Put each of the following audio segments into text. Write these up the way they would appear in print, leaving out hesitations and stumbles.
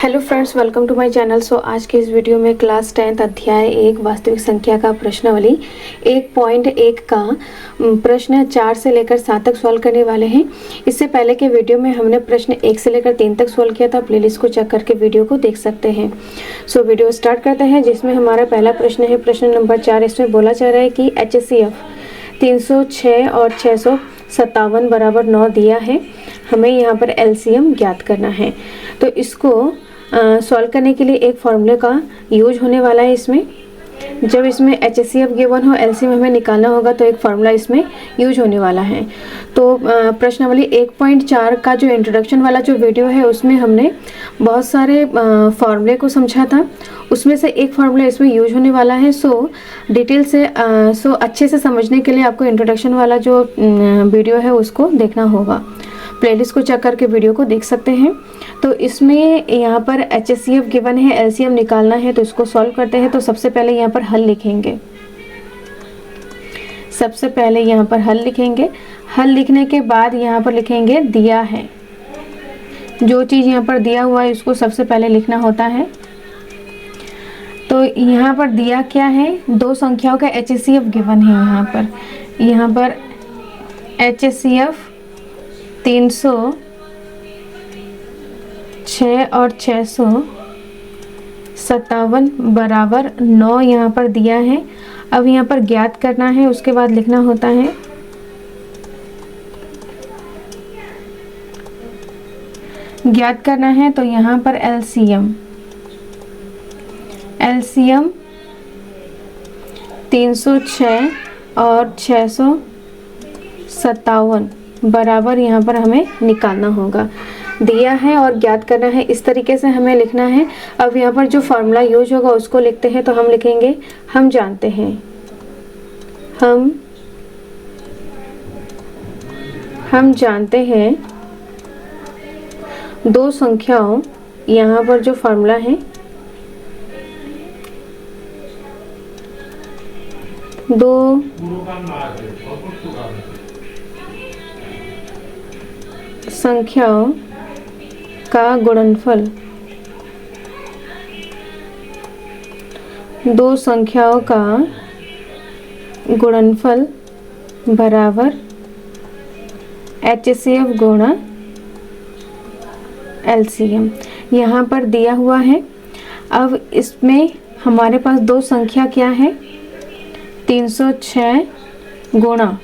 Hello friends, welcome to my channel. So आज के इस वीडियो में क्लास 10th अध्याय 1 वास्तविक संख्या का प्रश्नावली 1.1 का प्रश्न 4 से लेकर 7 तक सॉल्व करने वाले हैं। इससे पहले के वीडियो में हमने प्रश्न 1 से लेकर 3 तक सॉल्व किया था। प्लेलिस्ट को चेक करके वीडियो को देख सकते हैं। सो वीडियो स्टार्ट करते हैं, जिसमें हमारा पहला प्रश्न है प्रश्न नंबर 4। इसमें बोला जा रहा है कि HCF 306 और 657 बराबर 9 दिया है। हमें यहाँ पर LCM ज्ञात करना है। तो इसको सॉल्व करने के लिए एक फॉर्मूले का यूज होने वाला है। इसमें जब इसमें HCF गिवन हो, LCM हमें निकालना होगा, तो एक फार्मूला इसमें यूज होने वाला है। तो प्रश्नावली 1.4 का जो इंट्रोडक्शन वाला जो वीडियो है, उसमें हमने बहुत सारे फार्मूले को समझा था। उसमें से एक फार्मूला इसमें यूज होने वाला है। सो डिटेल से अच्छे से समझने के लिए आपको इंट्रोडक्शन वाला जो वीडियो है उसको देखना होगा। प्लेलिस्ट को चेक करके वीडियो को देख सकते हैं। तो इसमें यहाँ पर HCF गिवन है, LCM निकालना है, तो इसको सॉल्व करते हैं। तो सबसे पहले यहाँ पर हल लिखेंगे। सबसे पहले यहाँ पर हल लिखेंगे। हल लिखने के बाद यहाँ पर लिखेंगे दिया है। जो चीज़ यहाँ पर दिया हुआ है उसको सबसे पहले लिखना होता है। तो यहाँ पर दिया क्या है, दो संख्याओं का HCF गिवन है। यहाँ पर HCF 306 और 657 बराबर 9 यहाँ पर दिया है। अब यहाँ पर ज्ञात करना है, उसके बाद लिखना होता है ज्ञात करना है। तो यहाँ पर LCM 306 और 657 बराबर यहाँ पर हमें निकालना होगा। दिया है और ज्ञात करना है, इस तरीके से हमें लिखना है। अब यहाँ पर जो फार्मूला यूज होगा उसको लिखते हैं। तो हम लिखेंगे हम जानते हैं। हम जानते हैं दो संख्याओं, यहाँ पर जो फार्मूला है, दो संख्याओं का गुणनफल, दो संख्याओं का गुणनफल बराबर HCF गुणा LCM यहाँ पर दिया हुआ है। अब इसमें हमारे पास दो संख्या क्या है, 306 गुणा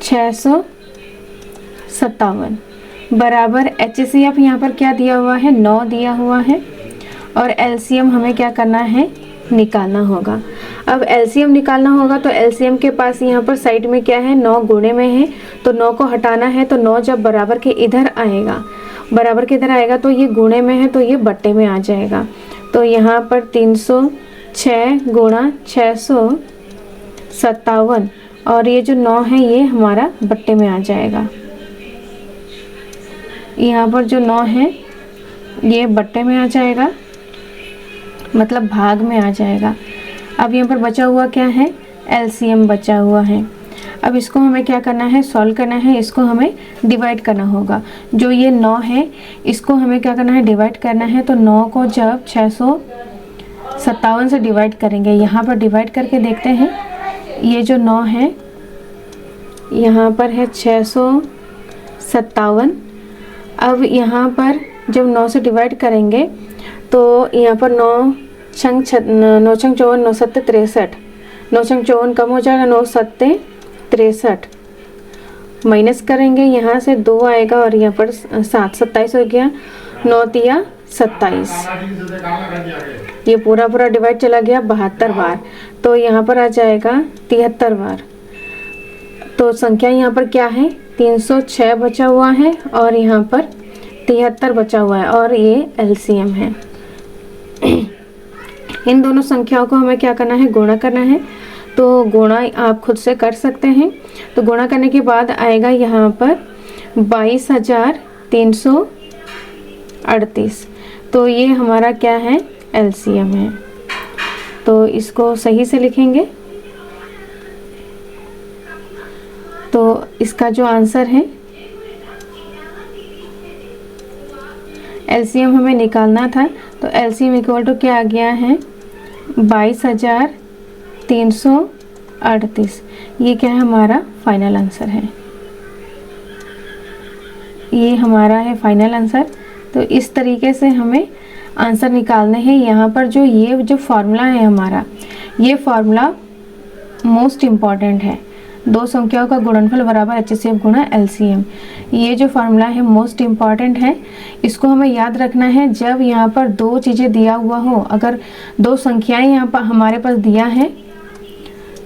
657 बराबर HCF यहाँ पर क्या दिया हुआ है, 9 दिया हुआ है। और LCM हमें क्या करना है, निकालना होगा। अब LCM निकालना होगा तो LCM के पास यहाँ पर साइड में क्या है, 9 गुणे में है, तो 9 को हटाना है। तो 9 जब बराबर के इधर आएगा, तो ये गुणे में है, तो ये बट्टे में आ जाएगा। तो यहाँ पर 306 गुणा 657 और ये जो 9 है ये हमारा बट्टे में आ जाएगा। यहाँ पर जो 9 है ये बट्टे में आ जाएगा, मतलब भाग में आ जाएगा। अब यहाँ पर बचा हुआ क्या है, LCM बचा हुआ है। अब इसको हमें क्या करना है, सॉल्व करना है। इसको हमें डिवाइड करना होगा। जो ये 9 है इसको हमें क्या करना है, डिवाइड करना है। तो 9 को जब 657 से डिवाइड करेंगे, यहाँ पर डिवाइड करके देखते हैं। ये जो 9 है यहाँ पर है 657। अब यहाँ पर जब 9 से डिवाइड करेंगे तो यहाँ पर 9 छंग 54, 9 सत्ते 63, 9 छंग 54 कम हो जाएगा, 9 सत्ते 63। माइनस करेंगे, यहाँ से 2 आएगा और यहाँ पर 7, 27 हो गया, 9 तिया 27। ये पूरा डिवाइड चला गया 72 बार, तो यहाँ पर आ जाएगा 73 बार। तो संख्या यहाँ पर क्या है, 306 बचा हुआ है और यहाँ पर 73 बचा हुआ है और ये LCM है। इन दोनों संख्याओं को हमें क्या करना है, गुणा करना है। तो गुणा आप खुद से कर सकते हैं। तो गुणा करने के बाद आएगा यहाँ पर 22,338। तो ये हमारा क्या है, LCM है। तो इसको सही से लिखेंगे। तो इसका जो आंसर है एलसीएम हमें निकालना था, तो एलसीएम इक्वल टू क्या आ गया है 22,338। ये क्या है हमारा फाइनल आंसर है, ये हमारा है फाइनल आंसर। तो इस तरीके से हमें आंसर निकालने हैं। यहाँ पर ये जो फॉर्मूला है हमारा, ये फॉर्मूला मोस्ट इम्पॉर्टेंट है। दो संख्याओं का गुणनफल बराबर एचसीएफ गुणा एलसीएम, ये जो फार्मूला है मोस्ट इम्पॉर्टेंट है। इसको हमें याद रखना है जब यहाँ पर दो चीज़ें दिया हुआ हो। अगर दो संख्याएं यहाँ पर हमारे पास दिया है,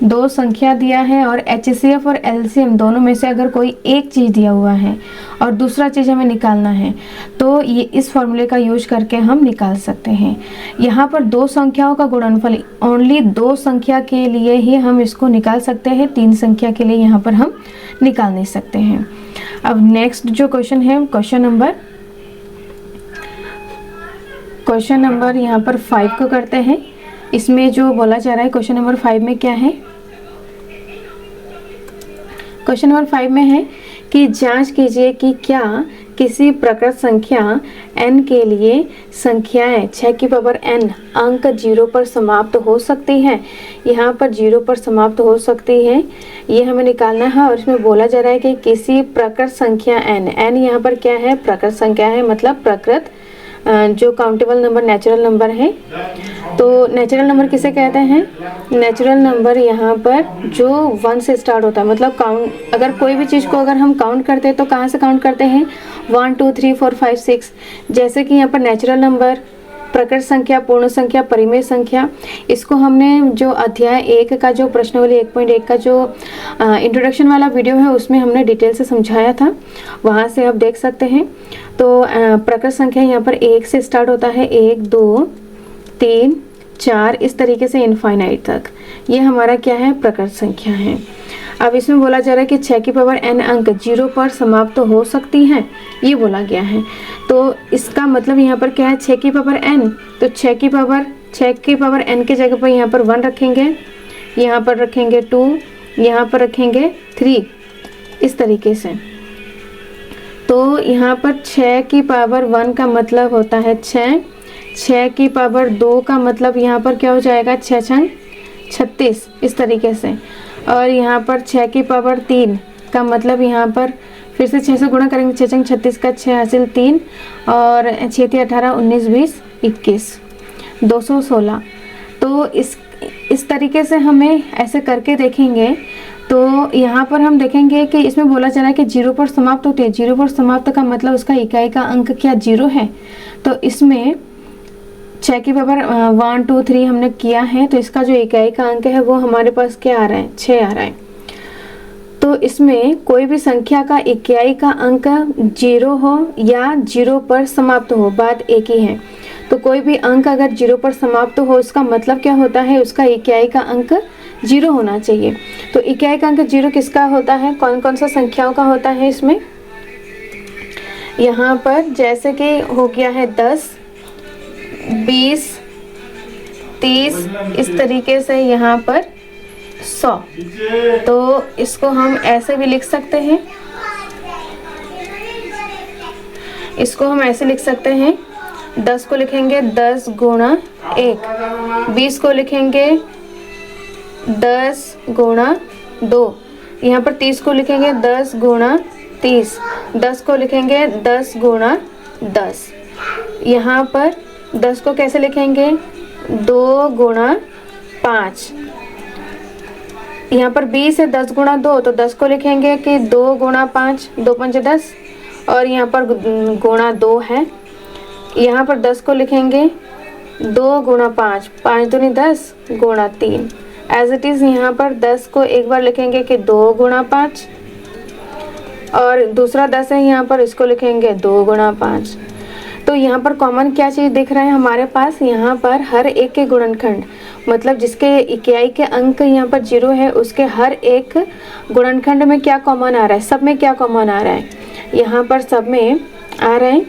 दो संख्या दिया है और एचसीएफ और एलसीएम दोनों में से अगर कोई एक चीज़ दिया हुआ है और दूसरा चीज़ हमें निकालना है, तो ये इस फॉर्मूले का यूज करके हम निकाल सकते हैं। यहाँ पर दो संख्याओं का गुणनफल ओनली दो संख्या के लिए ही हम इसको निकाल सकते हैं, तीन संख्या के लिए यहाँ पर हम निकाल नहीं सकते हैं। अब नेक्स्ट जो क्वेश्चन है, क्वेश्चन नंबर यहाँ पर 5 को करते हैं। इसमें जो बोला जा रहा है क्वेश्चन नंबर 5 में क्या है, क्वेश्चन नंबर 5 में है कि जांच कीजिए कि क्या किसी प्रकृत संख्या n के लिए संख्याएं 6 की पावर n अंक 0 पर समाप्त हो सकती हैं। यहाँ पर 0 पर समाप्त हो सकती है, ये हमें निकालना है। और इसमें बोला जा रहा है कि किसी प्रकृत संख्या n यहाँ पर क्या है, प्रकृत संख्या है, मतलब प्रकृत जो काउंटेबल नंबर नेचुरल नंबर है। तो नेचुरल नंबर किसे कहते हैं, नेचुरल नंबर यहाँ पर जो 1 से स्टार्ट होता है, मतलब काउंट, अगर कोई भी चीज़ को अगर हम काउंट करते हैं तो कहाँ से काउंट करते हैं 1 2 3 4 5 6। जैसे कि यहाँ पर नेचुरल नंबर, प्रकृत संख्या, पूर्ण संख्या, परिमेय संख्या, इसको हमने जो अध्याय 1 का जो प्रश्नावली 1.1 का जो इंट्रोडक्शन वाला वीडियो है उसमें हमने डिटेल से समझाया था, वहाँ से आप देख सकते हैं। तो प्रकृत संख्या यहाँ पर 1 से स्टार्ट होता है, 1 2 3 4 इस तरीके से इनफाइनाइट तक, ये हमारा क्या है प्रकृत संख्या है। अब इसमें बोला जा रहा है कि 6 की पावर n अंक 0 पर समाप्त हो सकती हैं, ये बोला गया है। तो इसका मतलब यहाँ पर क्या है 6 की पावर n, तो 6 की पावर n के जगह पर यहाँ पर 1 रखेंगे, यहाँ पर रखेंगे 2, यहाँ पर रखेंगे 3, इस तरीके से। तो यहाँ पर 6 की पावर 1 का मतलब होता है 6 की पावर 2 का मतलब यहाँ पर क्या हो जाएगा 6 छंग 36, इस तरीके से। और यहाँ पर 6 की पावर 3 का मतलब यहाँ पर फिर से 6 से गुणा करेंगे, 6 छंग 36 का 6 हासिल 3 और 6 3 18 19 20 21 216। तो इस तरीके से हमें ऐसे करके देखेंगे तो यहाँ पर हम देखेंगे कि इसमें बोला जा रहा है कि 0 पर समाप्त होती है। 0 पर समाप्त का मतलब उसका इकाई का अंक क्या 0 है। तो इसमें 6 की पावर 1 2 3 हमने किया है, तो इसका जो इकाई का अंक है वो हमारे पास क्या आ रहा है 6 आ रहा है। तो इसमें कोई भी संख्या का इकाई का अंक 0 हो या 0 पर समाप्त हो, बात एक ही है। तो कोई भी अंक अगर 0 पर समाप्त हो उसका मतलब क्या होता है, उसका इकाई का अंक 0 होना चाहिए। तो इकाई का अंक 0 किसका होता है, कौन कौन सा संख्याओं का होता है इसमें, यहाँ पर जैसे कि हो गया है 10 20 30 इस तरीके से, यहाँ पर 100। तो इसको हम ऐसे भी लिख सकते हैं, इसको हम ऐसे लिख सकते हैं, 10 को लिखेंगे 10 गुणा 1, 20 को लिखेंगे 10 गुणा 2, यहाँ पर 30 को लिखेंगे 10 गुणा 30, 10 को लिखेंगे 10 गुणा 10। यहाँ पर 10 को कैसे लिखेंगे 2 गुणा 5। यहाँ पर 20 है 10 गुणा 2, तो 10 को लिखेंगे कि 2 गुणा 5, 2 पंचे 10, और यहाँ पर गुणा 2 है। यहाँ पर 10 को लिखेंगे 2 गुणा 5, 5 दूनी 10 गुणा 3। एज इट इज़ यहाँ पर 10 को एक बार लिखेंगे कि 2 गुणा 5, और दूसरा 10 है यहाँ पर, इसको लिखेंगे 2 गुणा 5। तो यहाँ पर कॉमन क्या चीज़ दिख रहा है हमारे पास, यहाँ पर हर एक के गुणनखंड, मतलब जिसके इकाई के अंक यहाँ पर 0 है उसके हर एक गुणनखंड में क्या कॉमन आ रहा है, सब में क्या कॉमन आ रहा है, यहाँ पर सब में आ रहा है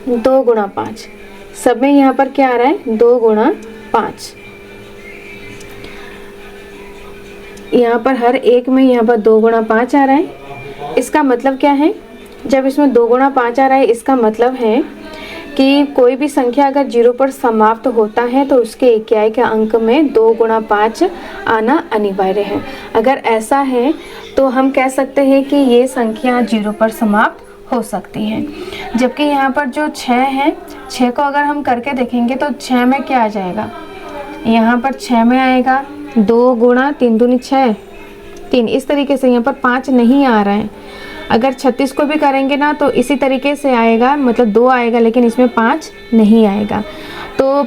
2 गुणा 5, सब में यहाँ पर क्या आ रहा है 2 गुणा 5। यहाँ पर हर एक में यहाँ पर 2 गुणा 5 आ रहा है। इसका मतलब क्या है, जब इसमें 2 गुणा 5 आ रहा है इसका मतलब है कि कोई भी संख्या अगर 0 पर समाप्त होता है तो उसके इकाई के अंक में 2 गुणा 5 आना अनिवार्य है। अगर ऐसा है तो हम कह सकते हैं कि ये संख्या 0 पर समाप्त हो सकती है। जबकि यहाँ पर जो 6 है, 6 को अगर हम करके देखेंगे तो 6 में क्या आ जाएगा, यहाँ पर 6 में आएगा 2 गुणा 3 दूनी 6, 3। इस तरीके से यहाँ पर 5 नहीं आ रहा है। अगर 36 को भी करेंगे ना तो इसी तरीके से आएगा, मतलब 2 आएगा, लेकिन इसमें 5 नहीं आएगा। तो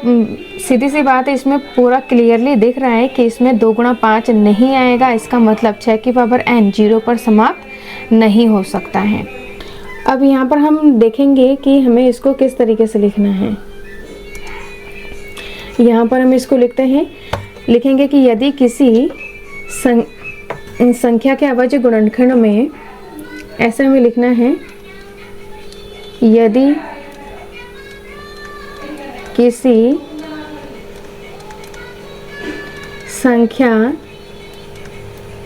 सीधी सी बात है, इसमें पूरा क्लियरली दिख रहा है कि इसमें 2 गुणा 5 नहीं आएगा। इसका मतलब 6 की पावर n 0 पर समाप्त नहीं हो सकता है। अब यहाँ पर हम देखेंगे कि हमें इसको किस तरीके से लिखना है। यहाँ पर हम इसको लिखेंगे कि यदि किसी संख्या के अभाज्य गुणनखंड में, ऐसा हमें लिखना है, यदि किसी संख्या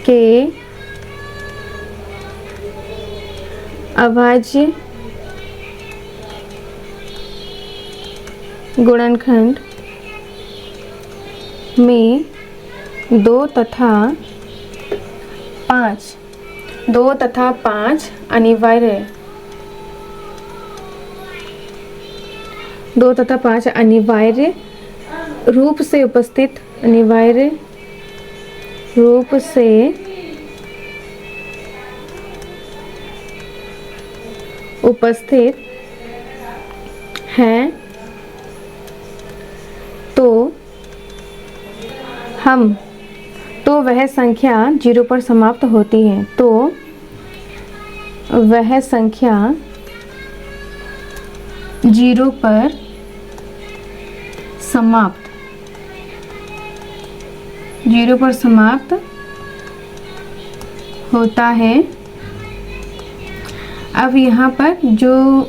के अभाज्य गुणनखंड में 2 तथा 5 अनिवार्य, 2 तथा 5 अनिवार्य रूप से उपस्थित है तो वह संख्या 0 पर समाप्त होती है। तो वह संख्या 0 पर समाप्त होता है। अब यहाँ पर जो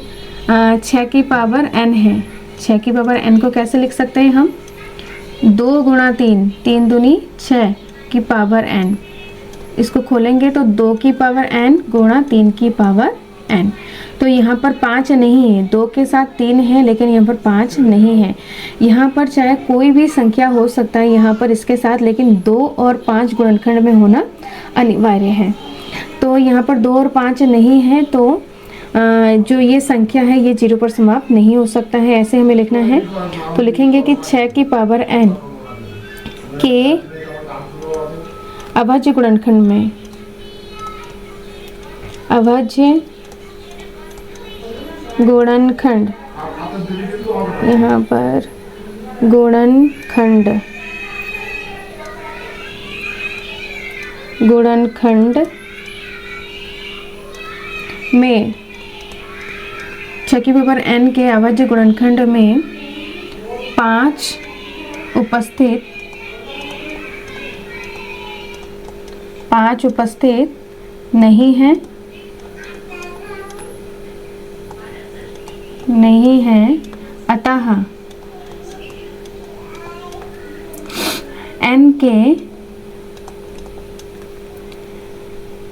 6 की पावर n है, 6 की पावर n को कैसे लिख सकते हैं हम, 2 गुणा 3, 3 दूनी 6 की पावर n। इसको खोलेंगे तो 2 की पावर n गुणा 3 की पावर n। तो यहाँ पर 5 नहीं है, 2 के साथ 3 है, लेकिन यहाँ पर 5 नहीं है। यहाँ पर चाहे कोई भी संख्या हो सकता है यहाँ पर इसके साथ, लेकिन 2 और 5 गुणनखंड में होना अनिवार्य है। तो यहाँ पर 2 और 5 नहीं है, तो जो ये संख्या है ये 0 पर समाप्त नहीं हो सकता है। ऐसे हमें लिखना है। तो लिखेंगे कि 6 की पावर n के अभाज्य गुणनखंड में, अभाज्य गुणनखंड, यहाँ पर गुणनखंड में 6 की पावर n के अभाज्य गुणनखंड में 5 उपस्थित नहीं है,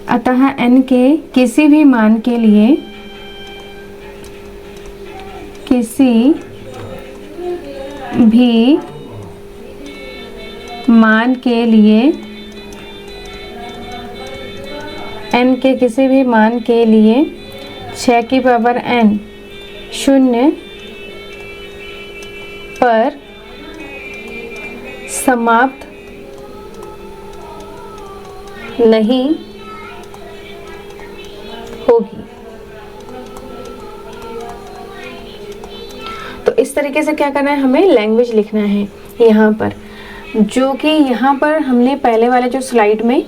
अतः n के किसी भी मान के लिए n के किसी भी मान के लिए 6 की पावर n 0 पर समाप्त नहीं होगी। तो इस तरीके से क्या करना है, हमें लैंग्वेज लिखना है यहाँ पर, जो कि यहाँ पर हमने पहले वाले जो स्लाइड में,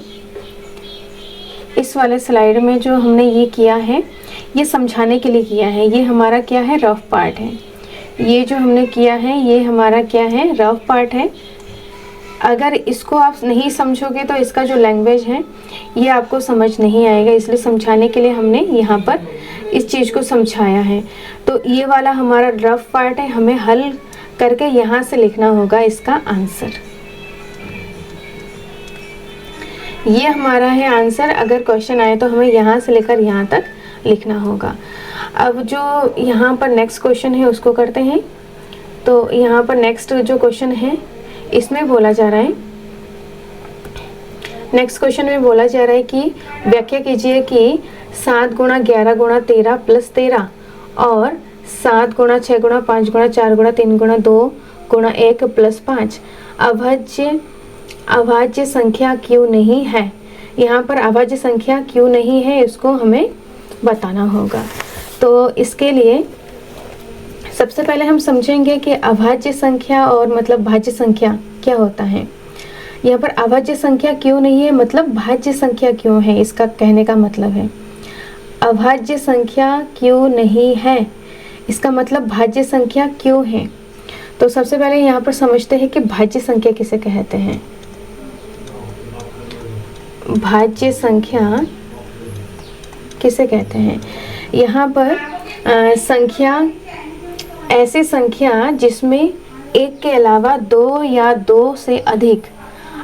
इस वाले स्लाइड में जो हमने ये किया है, ये समझाने के लिए किया है। ये हमारा क्या है, रफ पार्ट है। ये जो हमने किया है ये हमारा क्या है, रफ पार्ट है। अगर इसको आप नहीं समझोगे तो इसका जो लैंग्वेज है ये आपको समझ नहीं आएगा, इसलिए समझाने के लिए हमने यहाँ पर इस चीज़ को समझाया है। तो ये वाला हमारा रफ पार्ट है, हमें हल करके यहाँ से लिखना होगा इसका आंसर। ये हमारा है आंसर। अगर क्वेश्चन आए तो हमें यहाँ से लेकर यहाँ तक लिखना होगा। अब जो यहाँ पर नेक्स्ट क्वेश्चन है उसको करते हैं। तो यहाँ पर नेक्स्ट जो क्वेश्चन है इसमें बोला जा रहा है, नेक्स्ट क्वेश्चन में बोला जा रहा है कि व्याख्या कीजिए कि 7 गुणा 11 गुणा 13 प्लस 13 और 7 गुणा 6 गुणा 5 गुणा 4 गुणा 3 गुणा 2 गुणा 1 प्लस 5 अभाज्य संख्या क्यों नहीं है। यहाँ पर अभाज्य संख्या क्यों नहीं है इसको हमें बताना होगा। तो इसके लिए सबसे पहले हम समझेंगे कि अभाज्य संख्या और मतलब भाज्य संख्या क्या होता है। यहाँ पर अभाज्य संख्या क्यों नहीं है मतलब भाज्य संख्या क्यों है, इसका कहने का मतलब है अभाज्य संख्या क्यों नहीं है, इसका मतलब भाज्य संख्या क्यों है। तो सबसे पहले यहाँ पर समझते हैं कि भाज्य संख्या किसे कहते हैं। भाज्य संख्या किसे कहते हैं, यहाँ पर संख्या ऐसी संख्या जिसमें एक के अलावा 2 या 2 से अधिक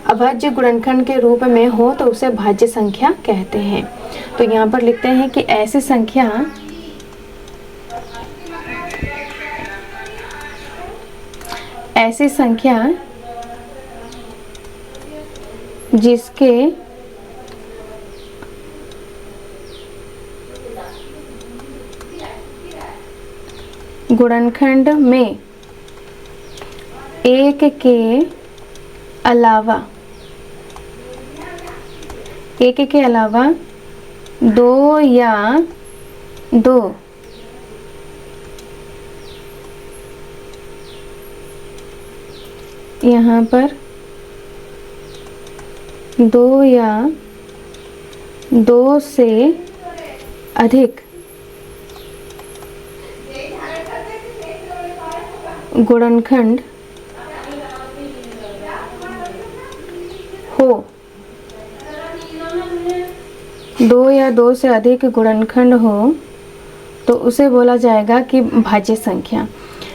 अभाज्य गुणनखंड के रूप में हो तो उसे भाज्य संख्या कहते हैं। तो यहाँ पर लिखते हैं कि ऐसी संख्या जिसके गुणनखंड में एक के अलावा 2 या 2 यहाँ पर 2 या 2 से अधिक गुणनखंड हो, 2 या 2 से अधिक गुणनखंड हो तो उसे बोला जाएगा कि भाज्य संख्या।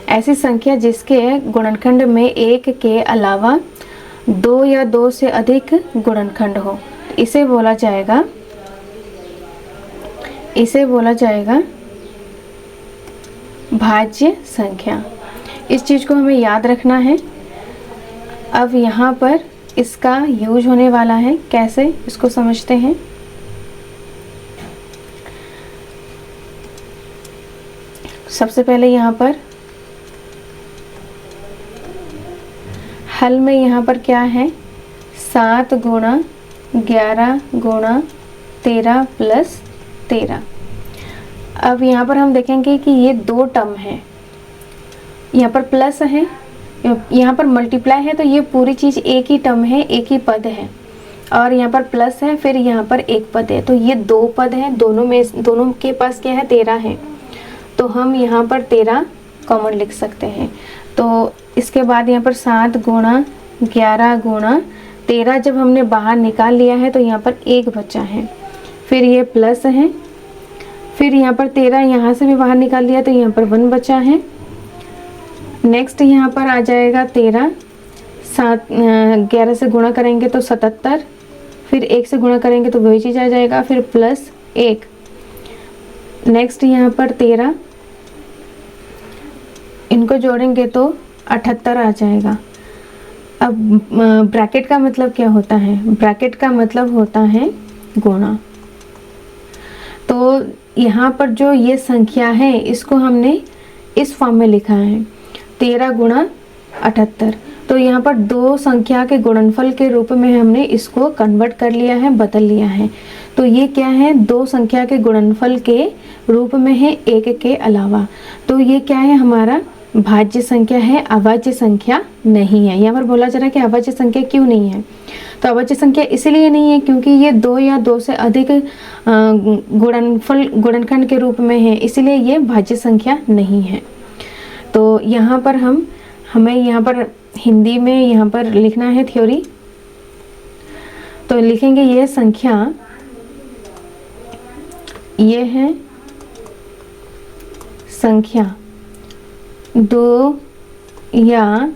ऐसी संख्या जिसके गुणनखंड में एक के अलावा 2 या 2 से अधिक गुणनखंड हो इसे बोला जाएगा भाज्य संख्या। इस चीज़ को हमें याद रखना है। अब यहाँ पर इसका यूज होने वाला है, कैसे इसको समझते हैं। सबसे पहले यहाँ पर हल में यहाँ पर क्या है 7 गुणा 11 गुणा 13 प्लस 13। अब यहाँ पर हम देखेंगे कि ये 2 टर्म है, यहाँ पर प्लस है, यहाँ पर मल्टीप्लाई है, तो ये पूरी चीज़ एक ही टर्म है, एक ही पद है। और यहाँ पर प्लस है, फिर यहाँ पर एक पद है, तो ये 2 पद है। दोनों के पास क्या है 13 है, तो हम यहाँ पर 13 कॉमन लिख सकते हैं। तो इसके बाद यहाँ पर 7 गुणा 11 गुणा 13 जब हमने बाहर निकाल लिया है तो यहाँ पर 1 बचा है, फिर ये प्लस है, फिर यहाँ पर 13 यहाँ से भी बाहर निकाल लिया तो यहाँ पर 1 बचा है। नेक्स्ट यहाँ पर आ जाएगा 13, 11 से गुणा करेंगे तो 77, फिर 1 से गुणा करेंगे तो वही चीज़ आ जाएगा, फिर प्लस 1। नेक्स्ट यहाँ पर 13, इनको जोड़ेंगे तो 78 आ जाएगा। अब ब्रैकेट का मतलब क्या होता है, ब्रैकेट का मतलब होता है गुणा। तो यहाँ पर जो ये संख्या है इसको हमने इस फॉर्म में लिखा है 13 गुणा 78। तो यहाँ पर 2 संख्या के गुणनफल के रूप में हमने इसको कन्वर्ट कर लिया है, बदल लिया है। तो ये क्या है 2 संख्या के गुणनफल के रूप में है, एक के अलावा। तो ये क्या है हमारा भाज्य संख्या है, अभाज्य संख्या नहीं है। यहाँ पर बोला जा रहा है कि अभाज्य संख्या क्यों नहीं है, तो अभाज्य संख्या इसलिए नहीं है क्योंकि ये 2 या 2 से अधिक गुणनखंड के रूप में है, इसलिए ये भाज्य संख्या नहीं है। तो यहाँ पर हमें यहाँ पर हिंदी में यहाँ पर लिखना है थ्योरी। तो लिखेंगे ये संख्या, ये है संख्या 2 या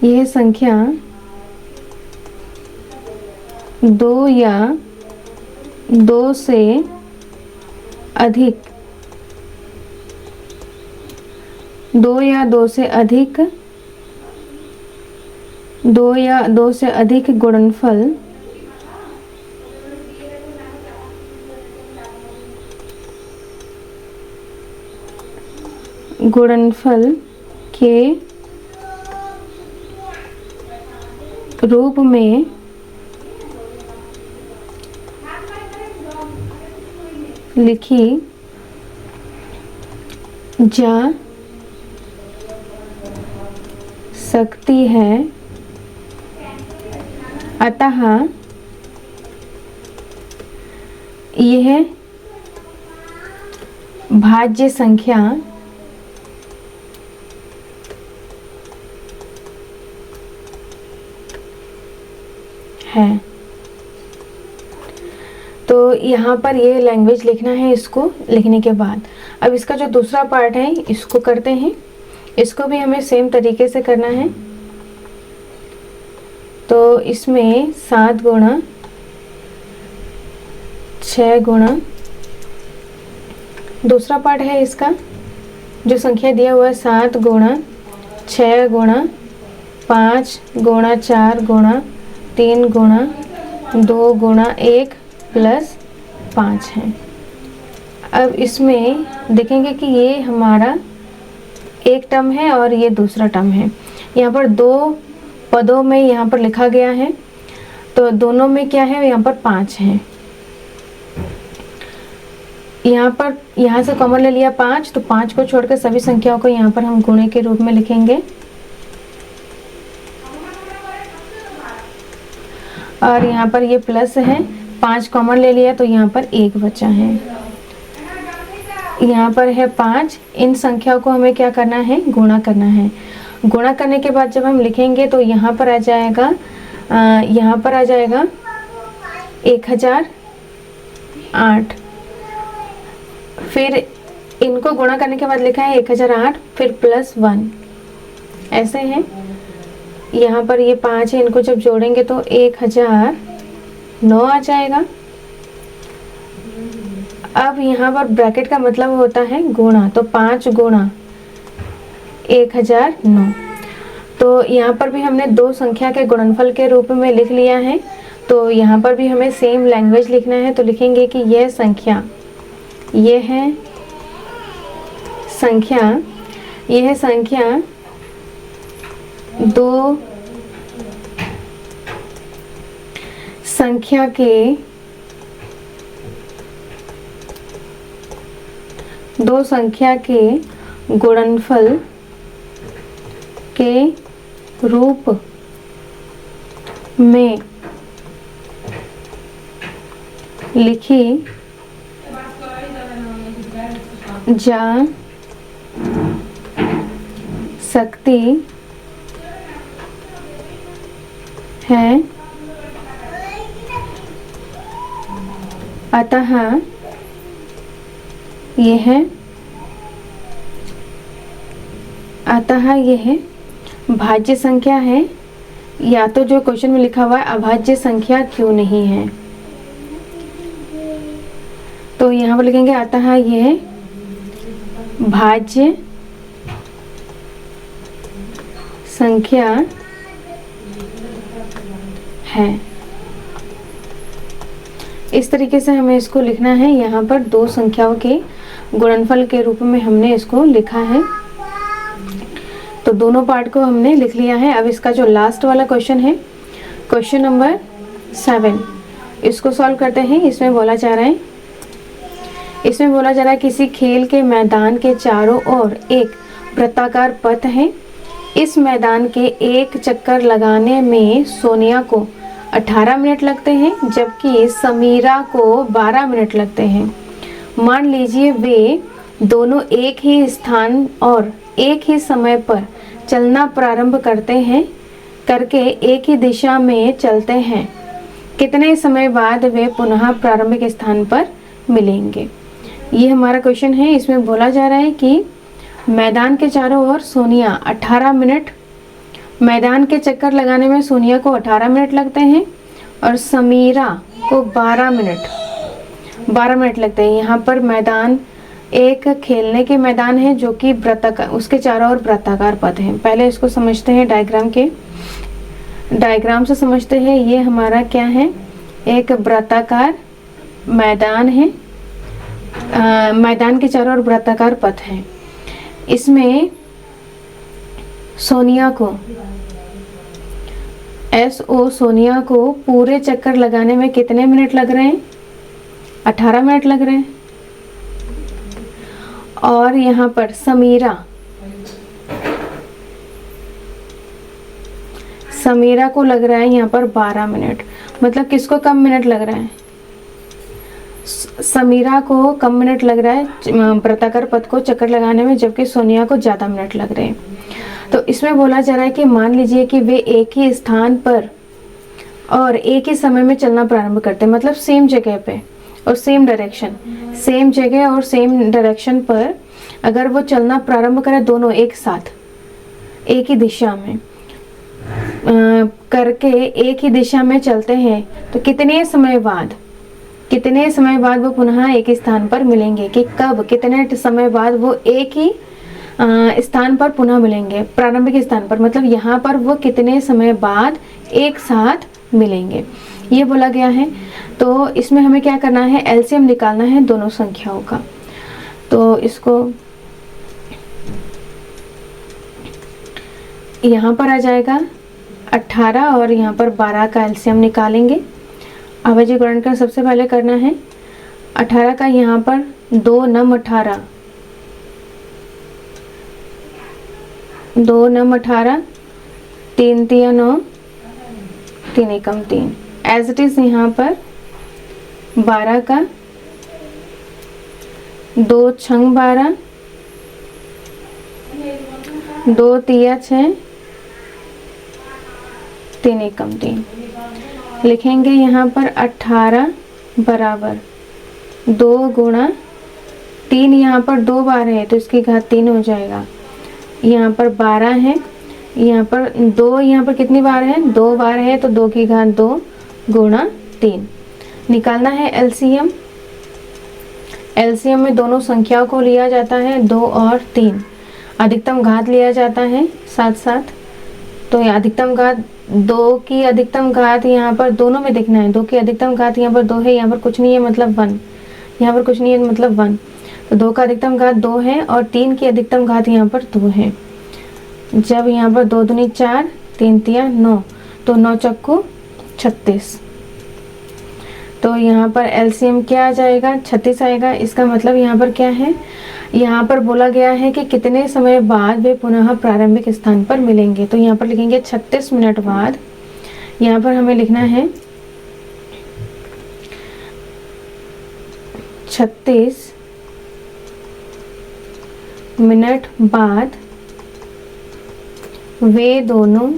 यह संख्या दो या दो से अधिक, दो या दो से अधिक, दो या दो से अधिक गुणनफल के रूप में लिखी जा सकती है, अतः यह भाज्य संख्या है। तो यहाँ पर ये लैंग्वेज लिखना है। इसको लिखने के बाद अब इसका जो दूसरा पार्ट है इसको करते हैं। इसको भी हमें सेम तरीके से करना है। तो इसमें 7 गुणा 6 गुणा, दूसरा पार्ट है इसका जो संख्या दिया हुआ है 7 गुणा 6 गुणा 5 गुणा 4 गुणा 3 गुणा 2 गुणा 1 प्लस 5 है। अब इसमें देखेंगे कि ये हमारा एक टर्म है और ये दूसरा टर्म है। यहाँ पर दो पदों में यहाँ पर लिखा गया है, तो दोनों में क्या है, यहाँ पर 5 है। यहाँ से कॉमन ले लिया 5, तो 5 को छोड़कर सभी संख्याओं को यहाँ पर हम गुणे के रूप में लिखेंगे। और यहाँ पर ये प्लस है, 5 कॉमन ले लिया तो यहाँ पर 1 बचा है। यहाँ पर है 5। इन संख्याओं को हमें क्या करना है, गुणा करना है। गुणा करने के बाद जब हम लिखेंगे तो यहाँ पर आ जाएगा 1008। फिर इनको गुणा करने के बाद लिखा है 1008 फिर प्लस 1, ऐसे है। यहाँ पर ये 5 है, इनको जब जोड़ेंगे तो 1009 आ जाएगा। अब यहाँ पर ब्रैकेट का मतलब होता है गुणा, तो 5 गुणा 1009। तो यहाँ पर भी हमने दो संख्या के गुणनफल के रूप में लिख लिया है। तो यहाँ पर भी हमें सेम लैंग्वेज लिखना है। तो लिखेंगे कि यह संख्या, यह है संख्या दो संख्या के गुणनफल के रूप में लिखी जा सकती है, अतः यह भाज्य संख्या है। या तो जो क्वेश्चन में लिखा हुआ है अभाज्य संख्या क्यों नहीं है, तो यहाँ पर लिखेंगे अतः यह भाज्य संख्या है। इस तरीके से हमें इसको लिखना है। यहाँ पर दो संख्याओं के गुणनफल के रूप में हमने इसको लिखा है। तो दोनों पार्ट को हमने लिख लिया है। अब इसका जो लास्ट वाला क्वेश्चन है, क्वेश्चन नंबर 7, इसको सॉल्व करते हैं। इसमें बोला जा रहा है किसी खेल के मैदान के चारों ओर एक वृत्ताकार पथ है। इस मैदान के एक चक्कर लगाने में सोनिया को 18 मिनट लगते हैं, जबकि समीरा को 12 मिनट लगते हैं। मान लीजिए वे दोनों एक ही स्थान और एक ही समय पर चलना प्रारंभ करके एक ही दिशा में चलते हैं। कितने समय बाद वे पुनः प्रारंभिक स्थान पर मिलेंगे। ये हमारा क्वेश्चन है। इसमें बोला जा रहा है कि मैदान के चारों ओर सोनिया 18 मिनट, मैदान के चक्कर लगाने में सोनिया को 18 मिनट लगते हैं और समीरा को 12 मिनट लगते हैं। यहाँ पर मैदान एक खेलने के मैदान है जो कि वृत्ताकार, उसके चारों ओर वृत्ताकार पथ है। पहले इसको समझते हैं डायग्राम से समझते हैं। ये हमारा क्या है, एक वृत्ताकार मैदान है। मैदान के चारों ओर वृत्ताकार पथ है। इसमें सोनिया को पूरे चक्कर लगाने में कितने मिनट लग रहे हैं? 18 मिनट लग रहे हैं। और यहाँ पर समीरा को लग रहा है यहाँ पर 12 मिनट। मतलब किसको कम मिनट लग रहा है? समीरा को कम मिनट लग रहा है वृत्ताकार पथ को चक्कर लगाने में, जबकि सोनिया को ज़्यादा मिनट लग रहे हैं। तो इसमें बोला जा रहा है कि मान लीजिए कि वे एक ही स्थान पर और एक ही समय में चलना प्रारंभ करते हैं, मतलब सेम जगह पे और सेम डायरेक्शन पर अगर वो चलना प्रारंभ करें, दोनों एक साथ एक ही दिशा में करके एक ही दिशा में चलते हैं, तो कितने समय बाद वो पुनः एक ही स्थान पर मिलेंगे? कि कब, कितने समय बाद वो एक ही स्थान पर पुनः मिलेंगे, प्रारंभिक स्थान पर, मतलब यहाँ पर वो कितने समय बाद एक साथ मिलेंगे, ये बोला गया है। तो इसमें हमें क्या करना है, एलसीएम निकालना है दोनों संख्याओं का। तो इसको यहाँ पर आ जाएगा 18 और यहाँ पर 12 का एलसीएम निकालेंगे। अवयवीकरण का सबसे पहले करना है 18 का, यहाँ पर 2 नम 18, 2 नम 18, 3 तिया 9, 3 एकम 3। एज इट इज यहाँ पर 12 का 2 छंग 12, 2 तिया 6, 3 एकम 3। लिखेंगे यहाँ पर 18 बराबर 2 गुणा 3, यहाँ पर 2 बार है तो इसकी घात 3 हो जाएगा। यहाँ पर 12 है, यहाँ पर 2, यहाँ पर कितनी बार है? 2 बार है, तो 2 की घात 2 गुणा 3। निकालना है एलसीएम। एलसीएम में दोनों संख्याओं को लिया जाता है 2 और 3, अधिकतम घात लिया जाता है साथ साथ। तो अधिकतम घात 2 की अधिकतम घात यहाँ पर दोनों में देखना है। 2 की अधिकतम घात यहाँ पर 2 है, यहाँ पर कुछ नहीं है मतलब 1, यहाँ पर कुछ नहीं है मतलब 1। तो 2 का अधिकतम घात 2 है और 3 की अधिकतम घात यहाँ पर 2 है। जब यहाँ पर 2 दूनी 4, 3 तिया 9, तो 9 चक्कू 36। तो यहाँ पर एलसीएम क्या आ जाएगा? 36 आएगा। इसका मतलब यहाँ पर क्या है, यहाँ पर बोला गया है कि कितने समय बाद वे पुनः प्रारंभिक स्थान पर मिलेंगे। तो यहाँ पर लिखेंगे 36 मिनट बाद। यहाँ पर हमें लिखना है 36 मिनट बाद वे दोनों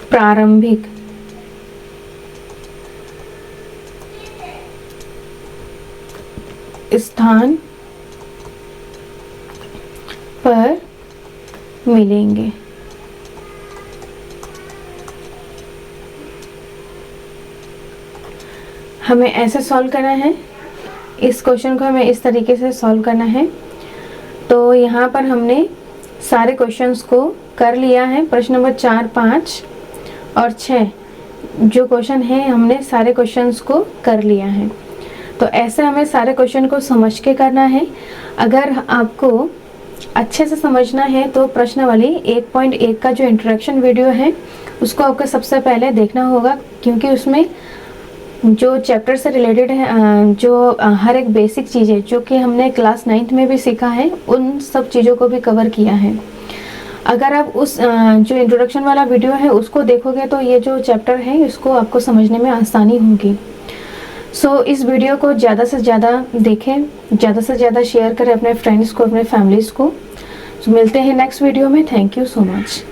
प्रारंभिक स्थान पर मिलेंगे। हमें ऐसे सॉल्व करना है, इस क्वेश्चन को हमें इस तरीके से सॉल्व करना है। तो यहाँ पर हमने सारे क्वेश्चंस को कर लिया है। प्रश्न नंबर 4, 5 और 6 जो क्वेश्चन है हमने सारे क्वेश्चंस को कर लिया है। तो ऐसे हमें सारे क्वेश्चन को समझ के करना है। अगर आपको अच्छे से समझना है तो प्रश्नावली 1.1 का जो इंट्रोडक्शन वीडियो है उसको आपको सबसे पहले देखना होगा, क्योंकि उसमें जो चैप्टर से रिलेटेड है, जो हर एक बेसिक चीज़ें जो कि हमने क्लास 9th में भी सीखा है, उन सब चीज़ों को भी कवर किया है। अगर आप उस जो इंट्रोडक्शन वाला वीडियो है उसको देखोगे तो ये जो चैप्टर है इसको आपको समझने में आसानी होगी। सो इस वीडियो को ज़्यादा से ज़्यादा देखें, ज़्यादा से ज़्यादा शेयर करें अपने फ्रेंड्स को, अपने फैमिलीज़ को। मिलते हैं नेक्स्ट वीडियो में। Thank you so much.